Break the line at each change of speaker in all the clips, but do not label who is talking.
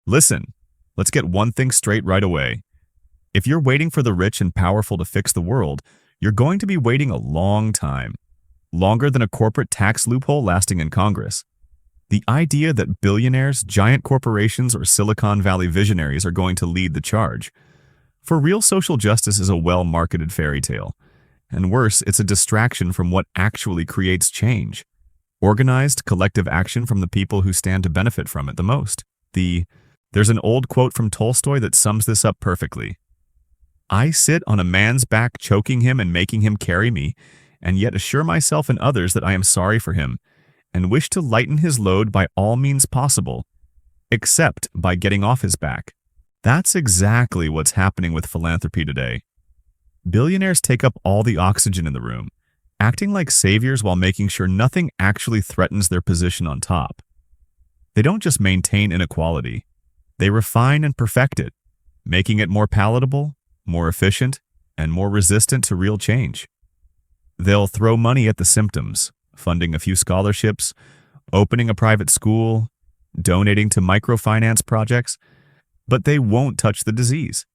Listen, let's get one thing straight right away. If you're waiting for the rich and powerful to fix the world, you're going to be waiting a long time. Longer than a corporate tax loophole lasting in Congress. The idea that billionaires, giant corporations, or Silicon Valley visionaries are going to lead the charge. For real social justice is a well-marketed fairy tale. And worse, it's a distraction from what actually creates change. Organized, collective action from the people who stand to benefit from it the most. There's an old quote from Tolstoy that sums this up perfectly. I sit on a man's back choking him and making him carry me, and yet assure myself and others that I am sorry for him, and wish to lighten his load by all means possible, except by getting off his back. That's exactly what's happening with philanthropy today. Billionaires take up all the oxygen in the room, acting like saviors while making sure nothing actually threatens their position on top. They don't just maintain inequality, they refine and perfect it, making it more palatable, more efficient, and more resistant to real change. They'll throw money at the symptoms, funding a few scholarships, opening a private school, donating to microfinance projects, but they won't touch the disease.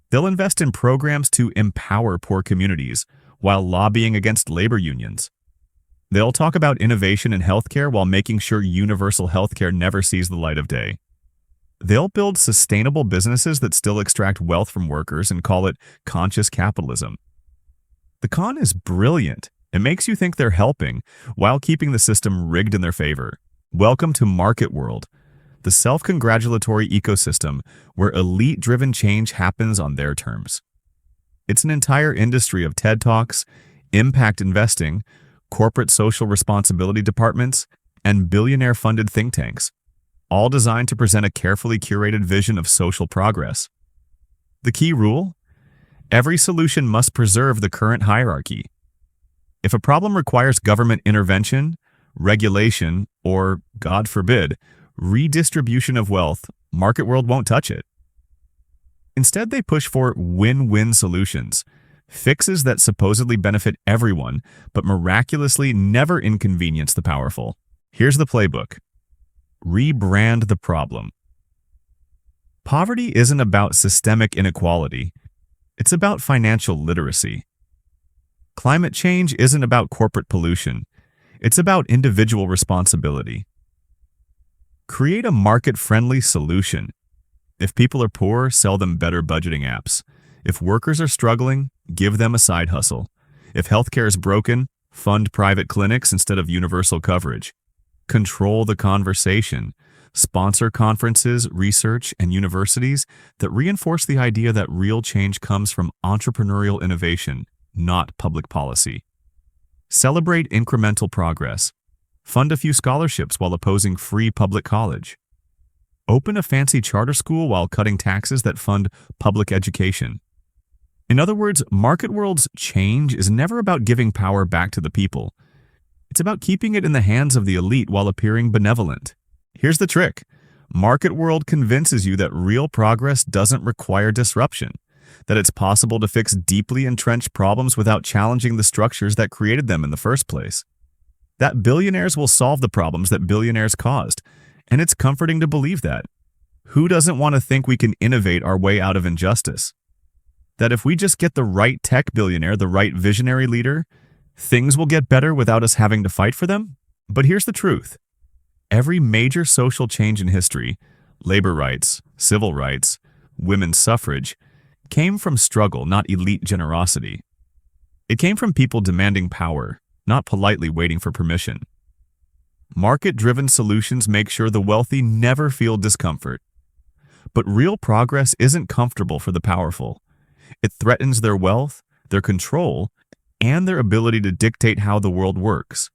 They'll invest in programs to empower poor communities while lobbying against labor unions. They'll talk about innovation in healthcare while making sure universal healthcare never sees the light of day. They'll build sustainable businesses that still extract wealth from workers and call it conscious capitalism. The con is brilliant. It makes you think they're helping while keeping the system rigged in their favor. Welcome to Market World, the self-congratulatory ecosystem where elite-driven change happens on their terms. It's an entire industry of TED Talks, impact investing, corporate social responsibility departments, and billionaire-funded think tanks, all designed to present a carefully curated vision of social progress. The key rule? Every solution must preserve the current hierarchy. If a problem requires government intervention, regulation, or, God forbid, redistribution of wealth, Market World won't touch it. Instead, they push for win-win solutions, fixes that supposedly benefit everyone, but miraculously never inconvenience the powerful. Here's the playbook. Rebrand the problem. Poverty isn't about systemic inequality. It's about financial literacy. Climate change isn't about corporate pollution. It's about individual responsibility. Create a market-friendly solution. If people are poor, sell them better budgeting apps. If workers are struggling, give them a side hustle. If healthcare is broken, fund private clinics instead of universal coverage. Control the conversation. Sponsor conferences, research, and universities that reinforce the idea that real change comes from entrepreneurial innovation, not public policy. Celebrate incremental progress. Fund a few scholarships while opposing free public college. Open a fancy charter school while cutting taxes that fund public education. In other words, Market World's change is never about giving power back to the people. It's about keeping it in the hands of the elite while appearing benevolent. Here's the trick. Market World convinces you that real progress doesn't require disruption, that it's possible to fix deeply entrenched problems without challenging the structures that created them in the first place. That billionaires will solve the problems that billionaires caused, and it's comforting to believe that. Who doesn't want to think we can innovate our way out of injustice? That if we just get the right tech billionaire, the right visionary leader, things will get better without us having to fight for them? But here's the truth. Every major social change in history, labor rights, civil rights, women's suffrage, came from struggle, not elite generosity. It came from people demanding power, not politely waiting for permission. Market-driven solutions make sure the wealthy never feel discomfort. But real progress isn't comfortable for the powerful. It threatens their wealth, their control, and their ability to dictate how the world works.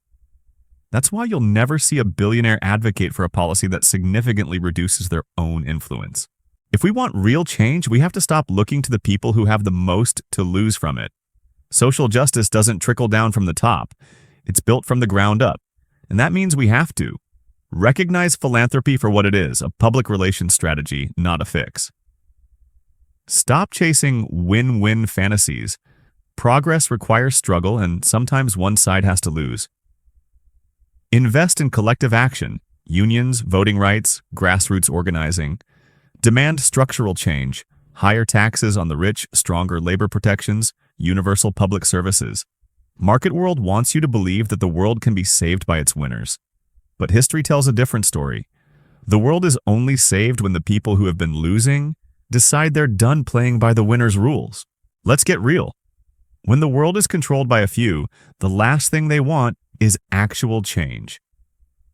That's why you'll never see a billionaire advocate for a policy that significantly reduces their own influence. If we want real change, we have to stop looking to the people who have the most to lose from it. Social justice doesn't trickle down from the top. It's built from the ground up. And that means we have to recognize philanthropy for what it is, a public relations strategy, not a fix. Stop chasing win-win fantasies. Progress requires struggle, and sometimes one side has to lose. Invest in collective action, unions, voting rights, grassroots organizing. Demand structural change, higher taxes on the rich, stronger labor protections, universal public services. Market world wants you to believe that the world can be saved by its winners. But history tells a different story. The world is only saved when the people who have been losing decide they're done playing by the winner's rules. Let's get real. When the world is controlled by a few, the last thing they want is actual change.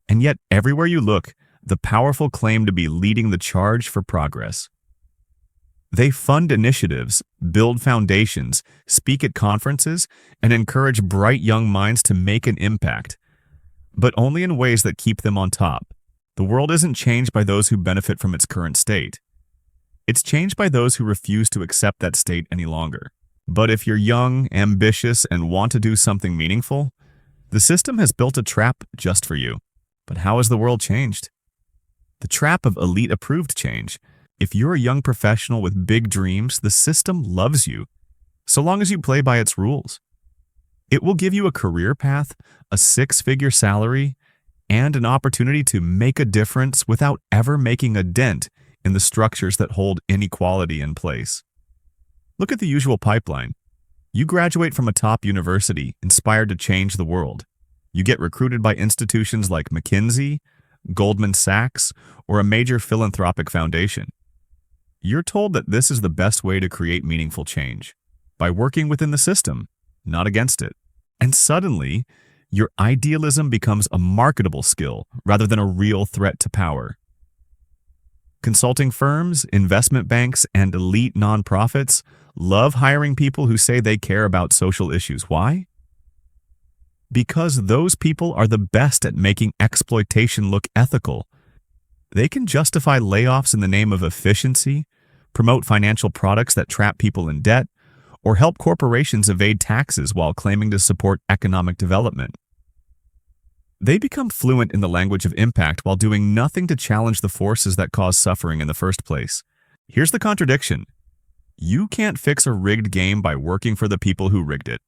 And yet, everywhere you look, the powerful claim to be leading the charge for progress. They fund initiatives, build foundations, speak at conferences, and encourage bright young minds to make an impact, but only in ways that keep them on top. The world isn't changed by those who benefit from its current state. It's changed by those who refuse to accept that state any longer. But if you're young, ambitious, and want to do something meaningful, the system has built a trap just for you. But how has the world changed? The trap of elite-approved change. If you're a young professional with big dreams, the system loves you, so long as you play by its rules. It will give you a career path, a six-figure salary, and an opportunity to make a difference without ever making a dent in the structures that hold inequality in place. Look at the usual pipeline. You graduate from a top university, inspired to change the world. You get recruited by institutions like McKinsey, Goldman Sachs, or a major philanthropic foundation. You're told that this is the best way to create meaningful change, by working within the system, not against it. And suddenly, your idealism becomes a marketable skill rather than a real threat to power. Consulting firms, investment banks, and elite nonprofits love hiring people who say they care about social issues. Why? Because those people are the best at making exploitation look ethical. They can justify layoffs in the name of efficiency, promote financial products that trap people in debt, or help corporations evade taxes while claiming to support economic development. They become fluent in the language of impact while doing nothing to challenge the forces that cause suffering in the first place. Here's the contradiction. You can't fix a rigged game by working for the people who rigged it.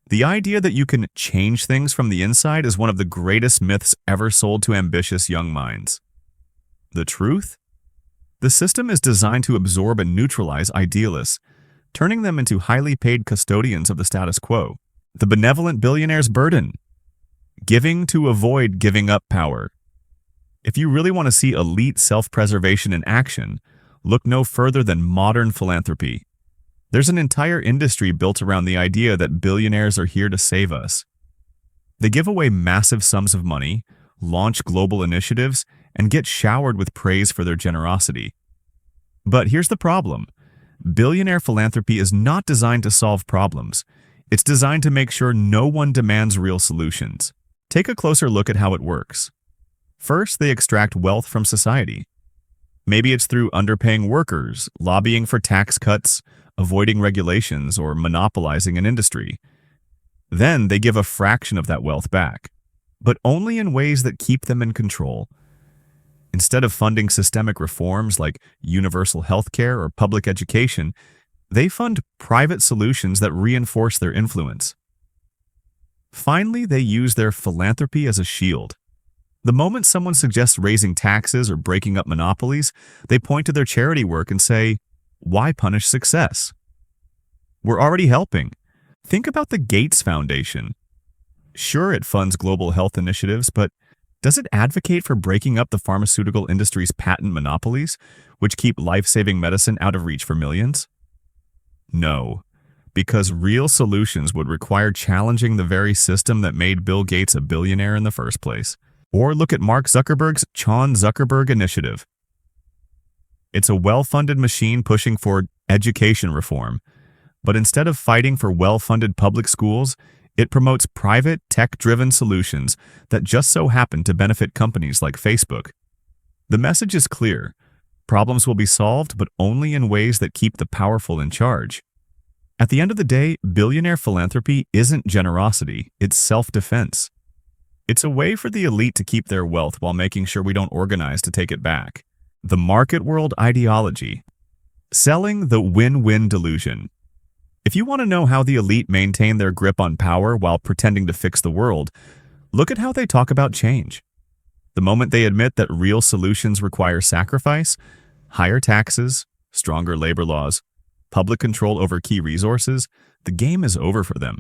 The idea that you can change things from the inside is one of the greatest myths ever sold to ambitious young minds. The truth? The system is designed to absorb and neutralize idealists, turning them into highly paid custodians of the status quo. The benevolent billionaire's burden. Giving to avoid giving up power. If you really want to see elite self-preservation in action, look no further than modern philanthropy. There's an entire industry built around the idea that billionaires are here to save us. They give away massive sums of money, launch global initiatives, and get showered with praise for their generosity. But here's the problem. Billionaire philanthropy is not designed to solve problems. It's designed to make sure no one demands real solutions. Take a closer look at how it works. First, they extract wealth from society. Maybe it's through underpaying workers, lobbying for tax cuts, avoiding regulations, or monopolizing an industry. Then they give a fraction of that wealth back, but only in ways that keep them in control. Instead of funding systemic reforms like universal health care or public education, they fund private solutions that reinforce their influence. Finally, they use their philanthropy as a shield. The moment someone suggests raising taxes or breaking up monopolies, they point to their charity work and say, "Why punish success? We're already helping." Think about the Gates Foundation. Sure, it funds global health initiatives, but does it advocate for breaking up the pharmaceutical industry's patent monopolies, which keep life-saving medicine out of reach for millions? No, because real solutions would require challenging the very system that made Bill Gates a billionaire in the first place. Or look at Mark Zuckerberg's Chan Zuckerberg Initiative. It's a well-funded machine pushing for education reform, but instead of fighting for well-funded public schools, it promotes private, tech-driven solutions that just so happen to benefit companies like Facebook. The message is clear. Problems will be solved, but only in ways that keep the powerful in charge. At the end of the day, billionaire philanthropy isn't generosity, it's self-defense. It's a way for the elite to keep their wealth while making sure we don't organize to take it back. The market world ideology. Selling the win-win delusion. If you want to know how the elite maintain their grip on power while pretending to fix the world, look at how they talk about change. The moment they admit that real solutions require sacrifice, Higher taxes, stronger labor laws, public control over key resources, the game is over for them.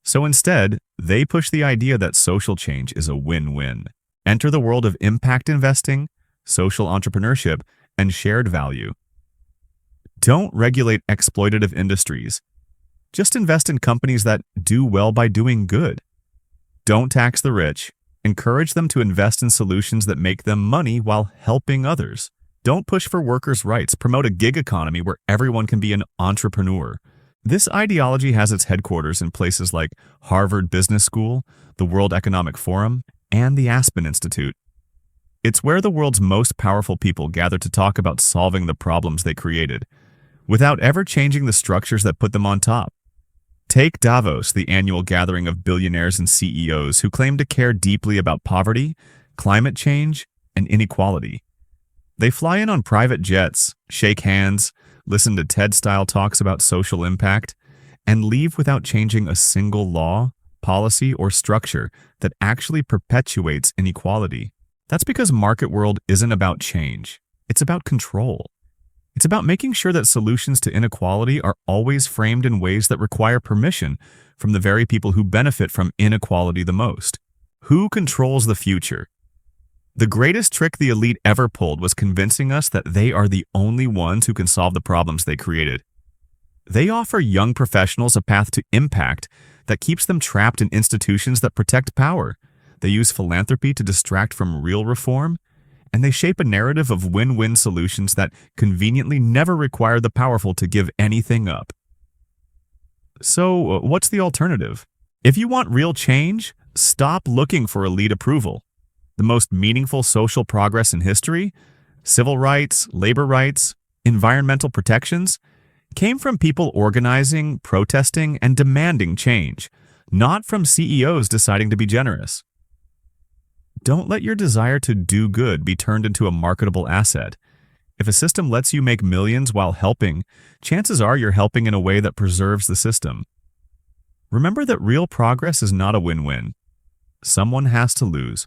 So instead, they push the idea that social change is a win-win. Enter the world of impact investing, social entrepreneurship, and shared value. Don't regulate exploitative industries. Just invest in companies that do well by doing good. Don't tax the rich. Encourage them to invest in solutions that make them money while helping others. Don't push for workers' rights. Promote a gig economy where everyone can be an entrepreneur. This ideology has its headquarters in places like Harvard Business School, the World Economic Forum, and the Aspen Institute. It's where the world's most powerful people gather to talk about solving the problems they created, without ever changing the structures that put them on top. Take Davos, the annual gathering of billionaires and CEOs who claim to care deeply about poverty, climate change, and inequality. They fly in on private jets, shake hands, listen to TED-style talks about social impact, and leave without changing a single law, policy, or structure that actually perpetuates inequality. That's because market world isn't about change. It's about control. It's about making sure that solutions to inequality are always framed in ways that require permission from the very people who benefit from inequality the most. Who controls the future? The greatest trick the elite ever pulled was convincing us that they are the only ones who can solve the problems they created. They offer young professionals a path to impact that keeps them trapped in institutions that protect power. They use philanthropy to distract from real reform, and they shape a narrative of win-win solutions that conveniently never require the powerful to give anything up. So, what's the alternative? If you want real change, stop looking for elite approval. The most meaningful social progress in history, civil rights, labor rights, environmental protections, came from people organizing, protesting, and demanding change, not from CEOs deciding to be generous. Don't let your desire to do good be turned into a marketable asset. If a system lets you make millions while helping, chances are you're helping in a way that preserves the system. Remember that real progress is not a win-win. Someone has to lose.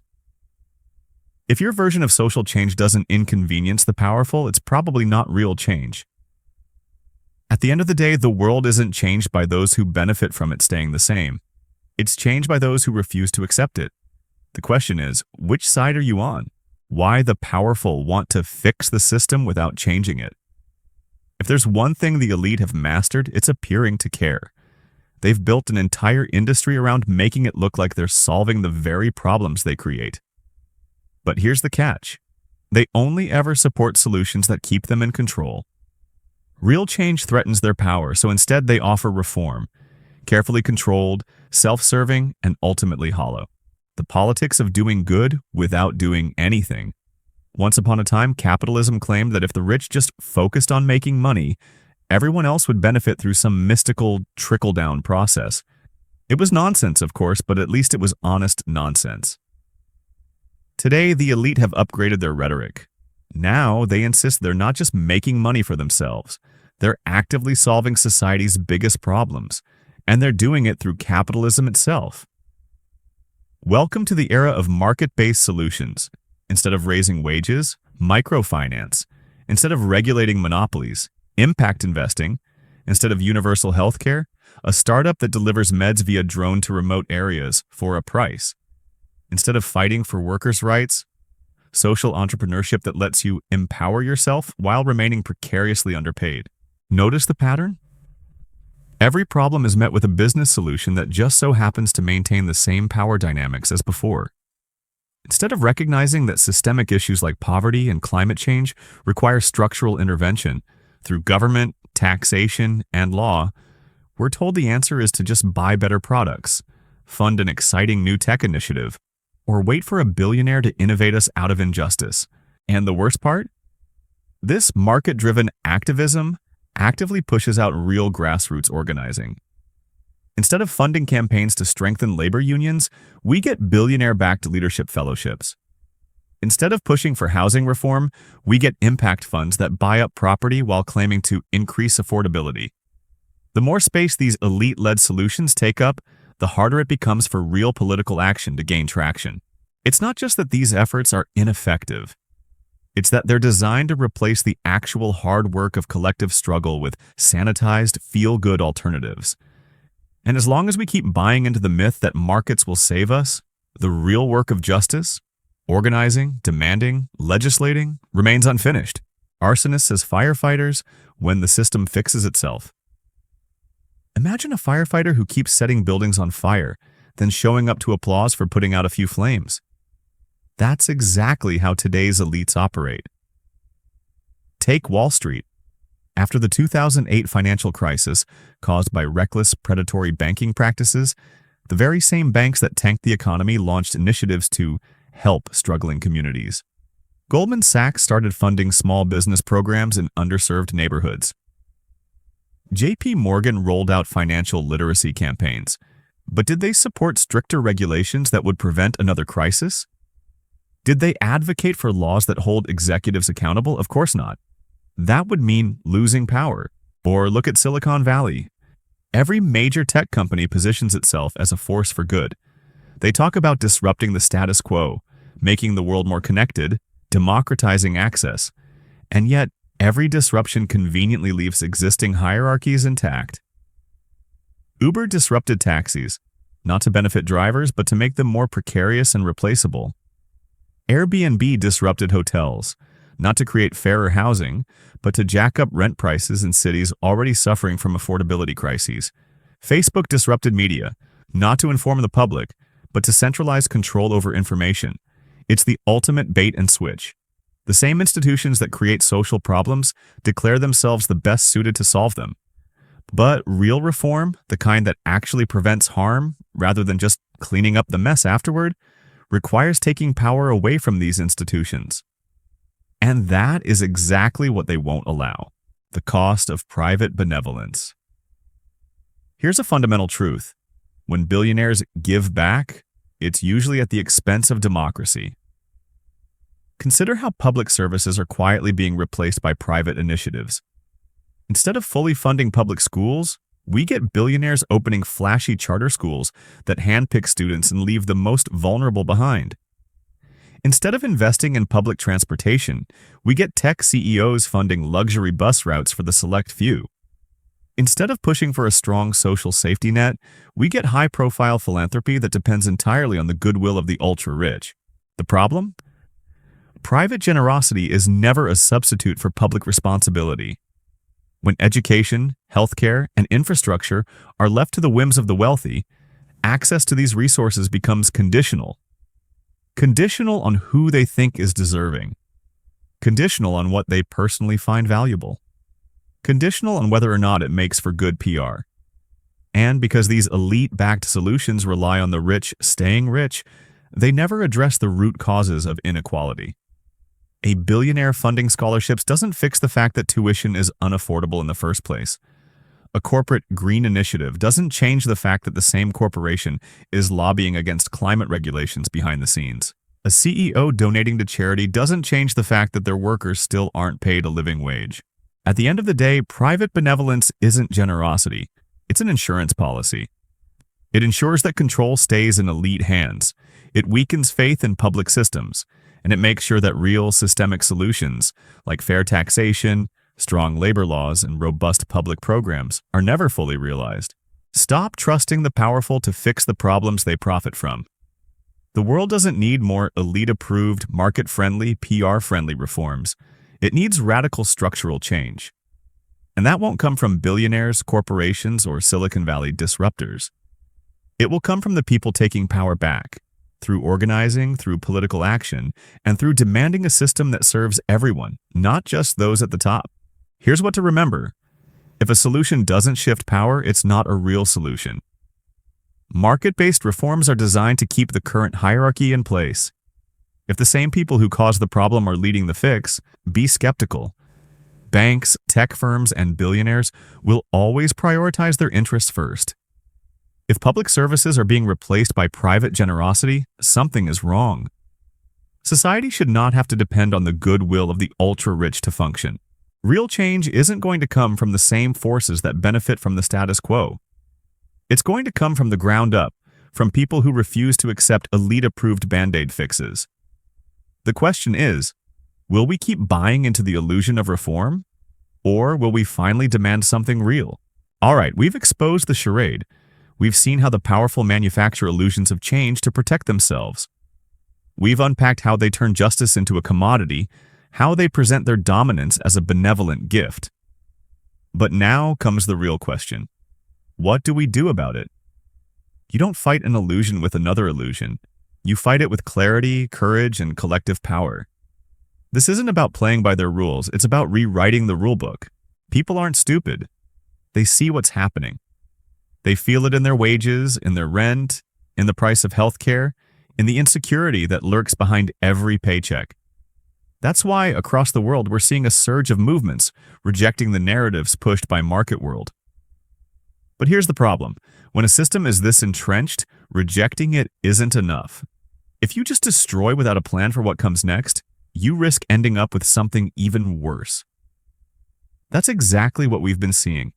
If your version of social change doesn't inconvenience the powerful, it's probably not real change. At the end of the day, the world isn't changed by those who benefit from it staying the same. It's changed by those who refuse to accept it. The question is, which side are you on? Why the powerful want to fix the system without changing it? If there's one thing the elite have mastered, it's appearing to care. They've built an entire industry around making it look like they're solving the very problems they create. But here's the catch. They only ever support solutions that keep them in control. Real change threatens their power, so instead they offer reform, carefully controlled, self-serving, and ultimately hollow. The politics of doing good without doing anything. Once upon a time, capitalism claimed that if the rich just focused on making money, everyone else would benefit through some mystical trickle-down process. It was nonsense, of course, but at least it was honest nonsense. Today, the elite have upgraded their rhetoric. Now, they insist they're not just making money for themselves. They're actively solving society's biggest problems, and they're doing it through capitalism itself. Welcome to the era of market-based solutions. Instead of raising wages, microfinance. Instead of regulating monopolies, impact investing. Instead of universal healthcare, a startup that delivers meds via drone to remote areas for a price. Instead of fighting for workers' rights, social entrepreneurship that lets you empower yourself while remaining precariously underpaid. Notice the pattern? Every problem is met with a business solution that just so happens to maintain the same power dynamics as before. Instead of recognizing that systemic issues like poverty and climate change require structural intervention through government, taxation, and law, we're told the answer is to just buy better products, fund an exciting new tech initiative, or wait for a billionaire to innovate us out of injustice. And the worst part? This market-driven activism actively pushes out real grassroots organizing. Instead of funding campaigns to strengthen labor unions, we get billionaire-backed leadership fellowships. Instead of pushing for housing reform, we get impact funds that buy up property while claiming to increase affordability. The more space these elite-led solutions take up, the harder it becomes for real political action to gain traction. It's not just that these efforts are ineffective. It's that they're designed to replace the actual hard work of collective struggle with sanitized, feel-good alternatives. And as long as we keep buying into the myth that markets will save us, the real work of justice, organizing, demanding, legislating, remains unfinished. Arsonists as firefighters when the system fixes itself. Imagine a firefighter who keeps setting buildings on fire, then showing up to applause for putting out a few flames. That's exactly how today's elites operate. Take Wall Street. After the 2008 financial crisis caused by reckless, predatory banking practices, the very same banks that tanked the economy launched initiatives to help struggling communities. Goldman Sachs started funding small business programs in underserved neighborhoods. JP Morgan rolled out financial literacy campaigns. But did they support stricter regulations that would prevent another crisis? Did they advocate for laws that hold executives accountable? Of course not. That would mean losing power. Or look at Silicon Valley. Every major tech company positions itself as a force for good. They talk about disrupting the status quo, making the world more connected, democratizing access, and yet every disruption conveniently leaves existing hierarchies intact. Uber disrupted taxis, not to benefit drivers, but to make them more precarious and replaceable. Airbnb disrupted hotels, not to create fairer housing, but to jack up rent prices in cities already suffering from affordability crises. Facebook disrupted media, not to inform the public, but to centralize control over information. It's the ultimate bait and switch. The same institutions that create social problems declare themselves the best suited to solve them. But real reform, the kind that actually prevents harm rather than just cleaning up the mess afterward, requires taking power away from these institutions. And that is exactly what they won't allow: the cost of private benevolence. Here's a fundamental truth. When billionaires give back, it's usually at the expense of democracy. Consider how public services are quietly being replaced by private initiatives. Instead of fully funding public schools, we get billionaires opening flashy charter schools that handpick students and leave the most vulnerable behind. Instead of investing in public transportation, we get tech CEOs funding luxury bus routes for the select few. Instead of pushing for a strong social safety net, we get high-profile philanthropy that depends entirely on the goodwill of the ultra-rich. The problem? Private generosity is never a substitute for public responsibility. When education, healthcare, and infrastructure are left to the whims of the wealthy, access to these resources becomes conditional. Conditional on who they think is deserving. Conditional on what they personally find valuable. Conditional on whether or not it makes for good PR. And because these elite-backed solutions rely on the rich staying rich, they never address the root causes of inequality. A billionaire funding scholarships doesn't fix the fact that tuition is unaffordable in the first place. A corporate green initiative doesn't change the fact that the same corporation is lobbying against climate regulations behind the scenes. A CEO donating to charity doesn't change the fact that their workers still aren't paid a living wage. At the end of the day, private benevolence isn't generosity. It's an insurance policy. It ensures that control stays in elite hands. It weakens faith in public systems, and it makes sure that real systemic solutions, like fair taxation, strong labor laws, and robust public programs, are never fully realized. Stop trusting the powerful to fix the problems they profit from. The world doesn't need more elite-approved, market-friendly, PR-friendly reforms. It needs radical structural change. And that won't come from billionaires, corporations, or Silicon Valley disruptors. It will come from the people taking power back, through organizing, through political action, and through demanding a system that serves everyone, not just those at the top. Here's what to remember. If a solution doesn't shift power, it's not a real solution. Market-based reforms are designed to keep the current hierarchy in place. If the same people who caused the problem are leading the fix, be skeptical. Banks, tech firms, and billionaires will always prioritize their interests first. If public services are being replaced by private generosity, something is wrong. Society should not have to depend on the goodwill of the ultra-rich to function. Real change isn't going to come from the same forces that benefit from the status quo. It's going to come from the ground up, from people who refuse to accept elite-approved Band-Aid fixes. The question is, Will we keep buying into the illusion of reform? Or will we finally demand something real? All right, we've exposed the charade. We've seen how the powerful manufacture illusions of change to protect themselves. We've unpacked how they turn justice into a commodity, how they present their dominance as a benevolent gift. But now comes the real question. What do we do about it? You don't fight an illusion with another illusion. You fight it with clarity, courage, and collective power. This isn't about playing by their rules, it's about rewriting the rulebook. People aren't stupid. They see what's happening. They feel it in their wages, in their rent, in the price of healthcare, in the insecurity that lurks behind every paycheck. That's why, across the world, we're seeing a surge of movements rejecting the narratives pushed by market world. But here's the problem. When a system is this entrenched, rejecting it isn't enough. If you just destroy without a plan for what comes next, you risk ending up with something even worse. That's exactly what we've been seeing.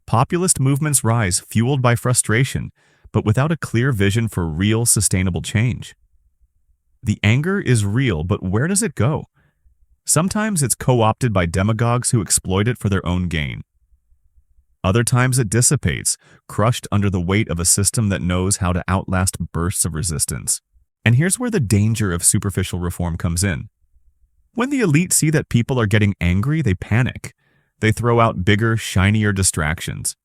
Populist movements rise, fueled by frustration, but without a clear vision for real, sustainable change. The anger is real, but where does it go? Sometimes it's co-opted by demagogues who exploit it for their own gain. Other times it dissipates, crushed under the weight of a system that knows how to outlast bursts of resistance. And here's where the danger of superficial reform comes in. When the elite see that people are getting angry, they panic. They throw out bigger, shinier distractions.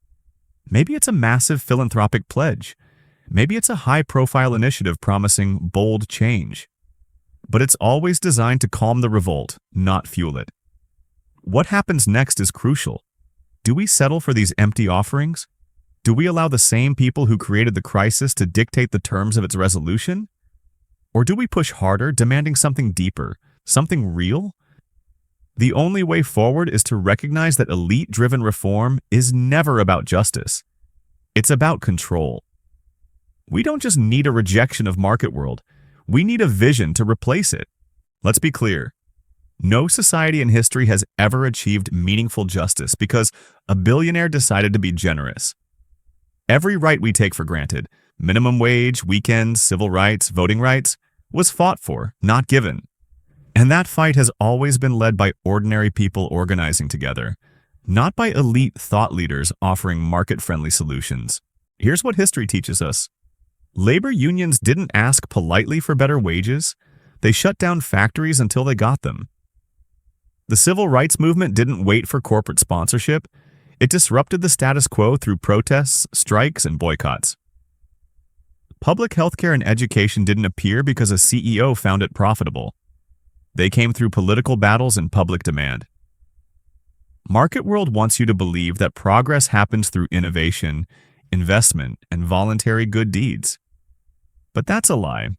Maybe it's a massive philanthropic pledge. Maybe it's a high-profile initiative promising bold change. But it's always designed to calm the revolt, not fuel it. What happens next is crucial. Do we settle for these empty offerings? Do we allow the same people who created the crisis to dictate the terms of its resolution? Or do we push harder, demanding something deeper, something real? The only way forward is to recognize that elite-driven reform is never about justice. It's about control. We don't just need a rejection of market world. We need a vision to replace it. Let's be clear. No society in history has ever achieved meaningful justice because a billionaire decided to be generous. Every right we take for granted, minimum wage, weekends, civil rights, voting rights, was fought for, not given. And that fight has always been led by ordinary people organizing together, not by elite thought leaders offering market-friendly solutions. Here's what history teaches us. Labor unions didn't ask politely for better wages. They shut down factories until they got them. The civil rights movement didn't wait for corporate sponsorship. It disrupted the status quo through protests, strikes, and boycotts. Public healthcare and education didn't appear because a CEO found it profitable. They came through political battles and public demand. Market world wants you to believe that progress happens through innovation, investment, and voluntary good deeds. But that's a lie.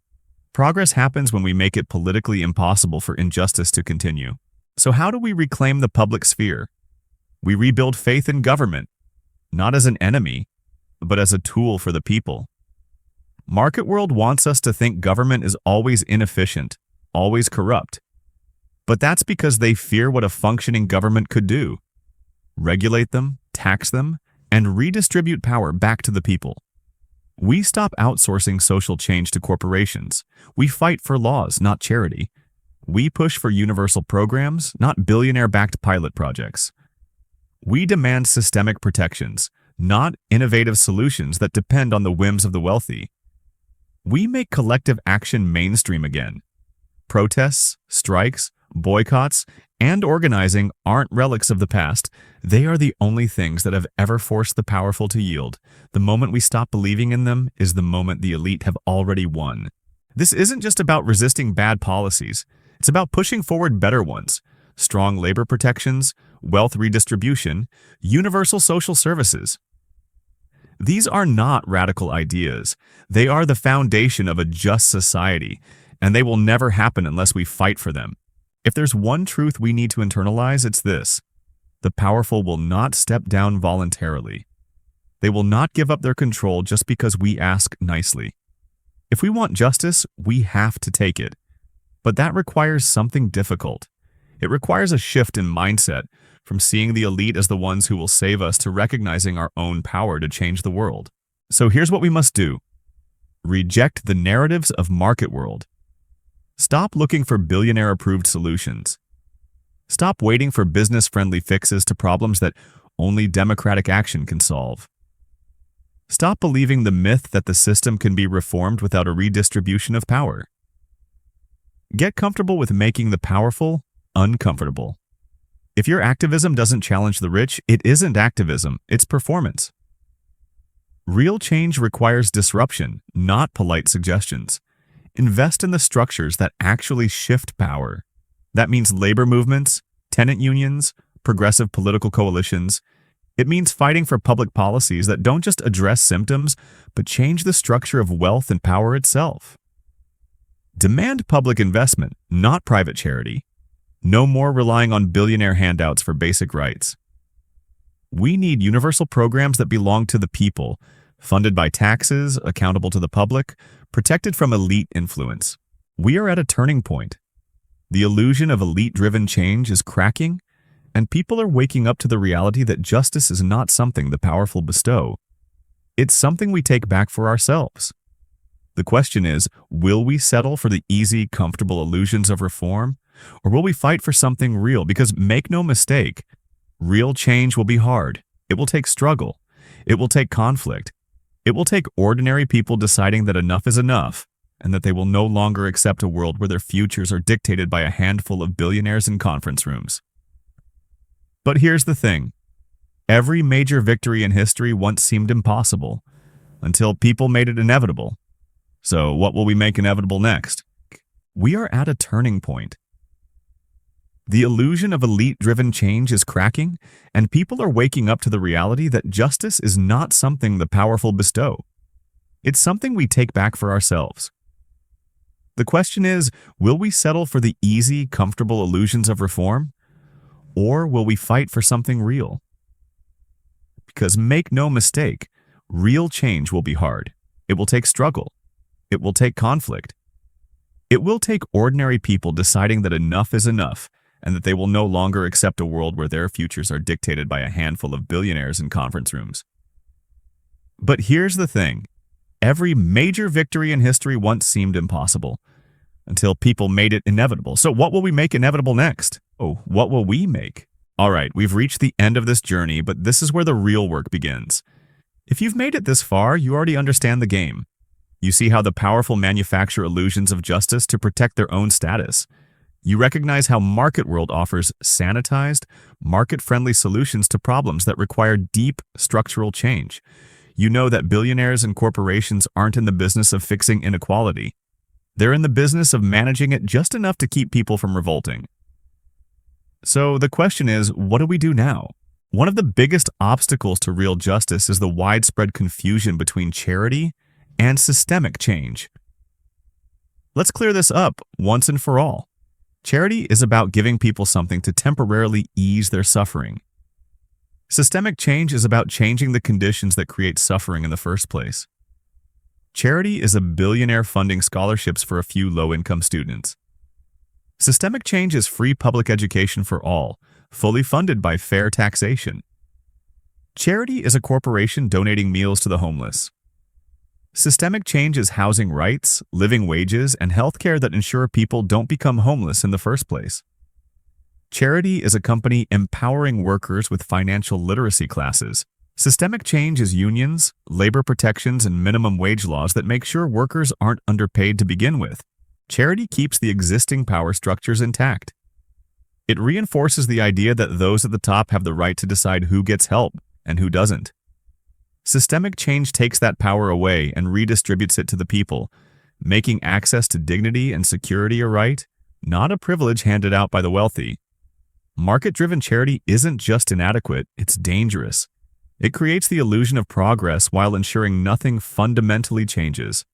Progress happens when we make it politically impossible for injustice to continue. So how do we reclaim the public sphere? We rebuild faith in government, not as an enemy, but as a tool for the people. Market world wants us to think government is always inefficient, always corrupt. But that's because they fear what a functioning government could do. Regulate them, tax them, and redistribute power back to the people. We stop outsourcing social change to corporations. We fight for laws, not charity. We push for universal programs, not billionaire-backed pilot projects. We demand systemic protections, not innovative solutions that depend on the whims of the wealthy. We make collective action mainstream again. Protests, strikes, boycotts, and organizing aren't relics of the past. They are the only things that have ever forced the powerful to yield. The moment we stop believing in them is the moment the elite have already won. This isn't just about resisting bad policies. It's about pushing forward better ones. Strong labor protections, wealth redistribution, universal social services. These are not radical ideas. They are the foundation of a just society, and they will never happen unless we fight for them. If there's one truth we need to internalize, it's this. The powerful will not step down voluntarily. They will not give up their control just because we ask nicely. If we want justice, we have to take it. But that requires something difficult. It requires a shift in mindset from seeing the elite as the ones who will save us to recognizing our own power to change the world. So here's what we must do. Reject the narratives of market world. Stop looking for billionaire-approved solutions. Stop waiting for business-friendly fixes to problems that only democratic action can solve. Stop believing the myth that the system can be reformed without a redistribution of power. Get comfortable with making the powerful uncomfortable. If your activism doesn't challenge the rich, it isn't activism, it's performance. Real change requires disruption, not polite suggestions. Invest in the structures that actually shift power. That means labor movements, tenant unions, progressive political coalitions. It means fighting for public policies that don't just address symptoms, but change the structure of wealth and power itself. Demand public investment, not private charity. No more relying on billionaire handouts for basic rights. We need universal programs that belong to the people, funded by taxes, accountable to the public, protected from elite influence. We are at a turning point. The illusion of elite-driven change is cracking, and people are waking up to the reality that justice is not something the powerful bestow. It's something we take back for ourselves. The question is, will we settle for the easy, comfortable illusions of reform? Or will we fight for something real? Because make no mistake, real change will be hard. It will take struggle. It will take conflict. It will take ordinary people deciding that enough is enough, and that they will no longer accept a world where their futures are dictated by a handful of billionaires in conference rooms. But here's the thing. Every major victory in history once seemed impossible, until people made it inevitable. So what will we make inevitable next? We are at a turning point. The illusion of elite-driven change is cracking, and people are waking up to the reality that justice is not something the powerful bestow. It's something we take back for ourselves. The question is, will we settle for the easy, comfortable illusions of reform? Or will we fight for something real? Because make no mistake, real change will be hard. It will take struggle. It will take conflict. It will take ordinary people deciding that enough is enough, and that they will no longer accept a world where their futures are dictated by a handful of billionaires in conference rooms. But here's the thing. Every major victory in history once seemed impossible, until people made it inevitable. So what will we make inevitable next? Oh, what will we make? All right, we've reached the end of this journey, but this is where the real work begins. If you've made it this far, you already understand the game. You see how the powerful manufacture illusions of justice to protect their own status. You recognize how market world offers sanitized, market-friendly solutions to problems that require deep structural change. You know that billionaires and corporations aren't in the business of fixing inequality. They're in the business of managing it just enough to keep people from revolting. So the question is, what do we do now? One of the biggest obstacles to real justice is the widespread confusion between charity and systemic change. Let's clear this up once and for all. Charity is about giving people something to temporarily ease their suffering. Systemic change is about changing the conditions that create suffering in the first place. Charity is a billionaire funding scholarships for a few low-income students. Systemic change is free public education for all, fully funded by fair taxation. Charity is a corporation donating meals to the homeless. Systemic change is housing rights, living wages, and healthcare that ensure people don't become homeless in the first place. Charity is a company empowering workers with financial literacy classes. Systemic change is unions, labor protections, and minimum wage laws that make sure workers aren't underpaid to begin with. Charity keeps the existing power structures intact. It reinforces the idea that those at the top have the right to decide who gets help and who doesn't. Systemic change takes that power away and redistributes it to the people, making access to dignity and security a right, not a privilege handed out by the wealthy. Market-driven charity isn't just inadequate, it's dangerous. It creates the illusion of progress while ensuring nothing fundamentally changes.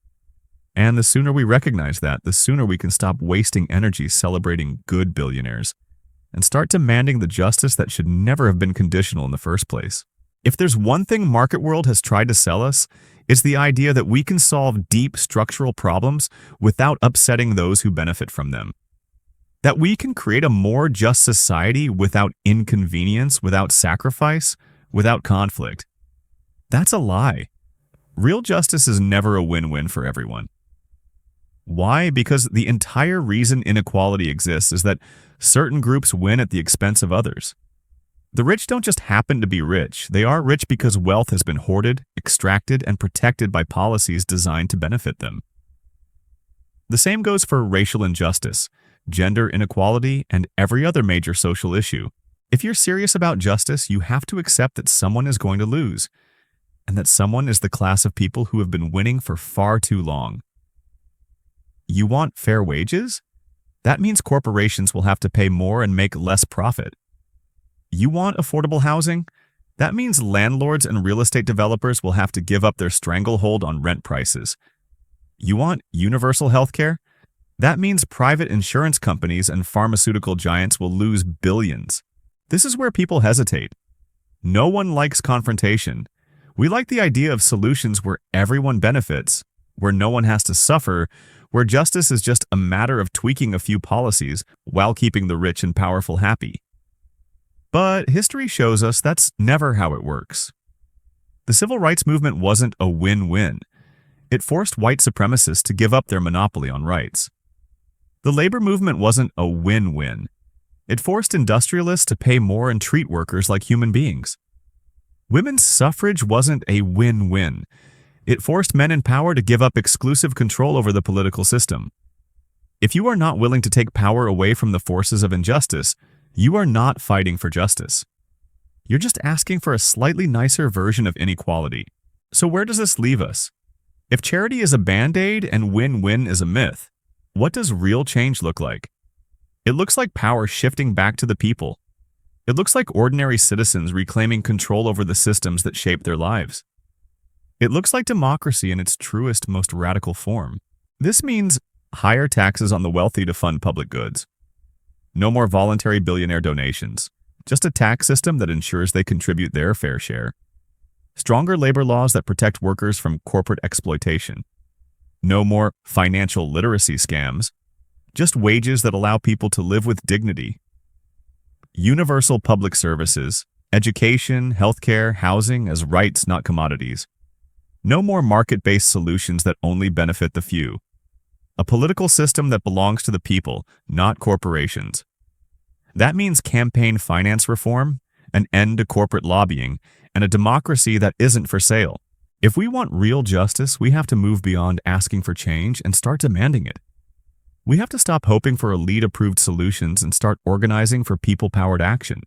And the sooner we recognize that, the sooner we can stop wasting energy celebrating good billionaires and start demanding the justice that should never have been conditional in the first place. If there's one thing market world has tried to sell us, it's the idea that we can solve deep structural problems without upsetting those who benefit from them. That we can create a more just society without inconvenience, without sacrifice, without conflict. That's a lie. Real justice is never a win-win for everyone. Why? Because the entire reason inequality exists is that certain groups win at the expense of others. The rich don't just happen to be rich. They are rich because wealth has been hoarded, extracted, and protected by policies designed to benefit them. The same goes for racial injustice, gender inequality, and every other major social issue. If you're serious about justice, you have to accept that someone is going to lose, and that someone is the class of people who have been winning for far too long. You want fair wages? That means corporations will have to pay more and make less profit. You want affordable housing? That means landlords and real estate developers will have to give up their stranglehold on rent prices. You want universal healthcare? That means private insurance companies and pharmaceutical giants will lose billions. This is where people hesitate. No one likes confrontation. We like the idea of solutions where everyone benefits, where no one has to suffer, where justice is just a matter of tweaking a few policies while keeping the rich and powerful happy. But history shows us that's never how it works. The civil rights movement wasn't a win-win. It forced white supremacists to give up their monopoly on rights. The labor movement wasn't a win-win. It forced industrialists to pay more and treat workers like human beings. Women's suffrage wasn't a win-win. It forced men in power to give up exclusive control over the political system. If you are not willing to take power away from the forces of injustice, you are not fighting for justice. You're just asking for a slightly nicer version of inequality. So where does this leave us? If charity is a band-aid and win-win is a myth, what does real change look like? It looks like power shifting back to the people. It looks like ordinary citizens reclaiming control over the systems that shape their lives. It looks like democracy in its truest, most radical form. This means higher taxes on the wealthy to fund public goods. No more voluntary billionaire donations, just a tax system that ensures they contribute their fair share. Stronger labor laws that protect workers from corporate exploitation. No more financial literacy scams, just wages that allow people to live with dignity. Universal public services, education, healthcare, housing as rights, not commodities. No more market-based solutions that only benefit the few. A political system that belongs to the people, not corporations. That means campaign finance reform, an end to corporate lobbying, and a democracy that isn't for sale. If we want real justice, we have to move beyond asking for change and start demanding it. We have to stop hoping for elite-approved solutions and start organizing for people-powered action.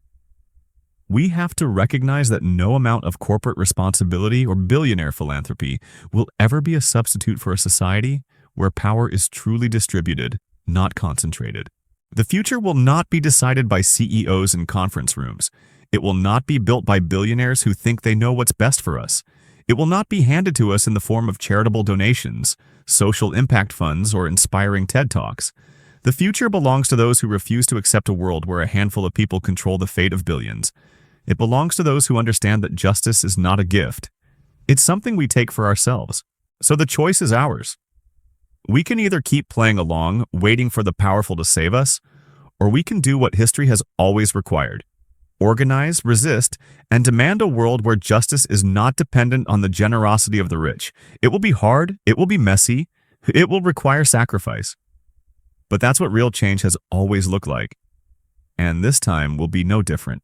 We have to recognize that no amount of corporate responsibility or billionaire philanthropy will ever be a substitute for a society where power is truly distributed, not concentrated. The future will not be decided by CEOs in conference rooms. It will not be built by billionaires who think they know what's best for us. It will not be handed to us in the form of charitable donations, social impact funds, or inspiring TED Talks. The future belongs to those who refuse to accept a world where a handful of people control the fate of billions. It belongs to those who understand that justice is not a gift. It's something we take for ourselves. So the choice is ours. We can either keep playing along, waiting for the powerful to save us, or we can do what history has always required. Organize, resist, and demand a world where justice is not dependent on the generosity of the rich. It will be hard, it will be messy, it will require sacrifice. But that's what real change has always looked like. And this time will be no different.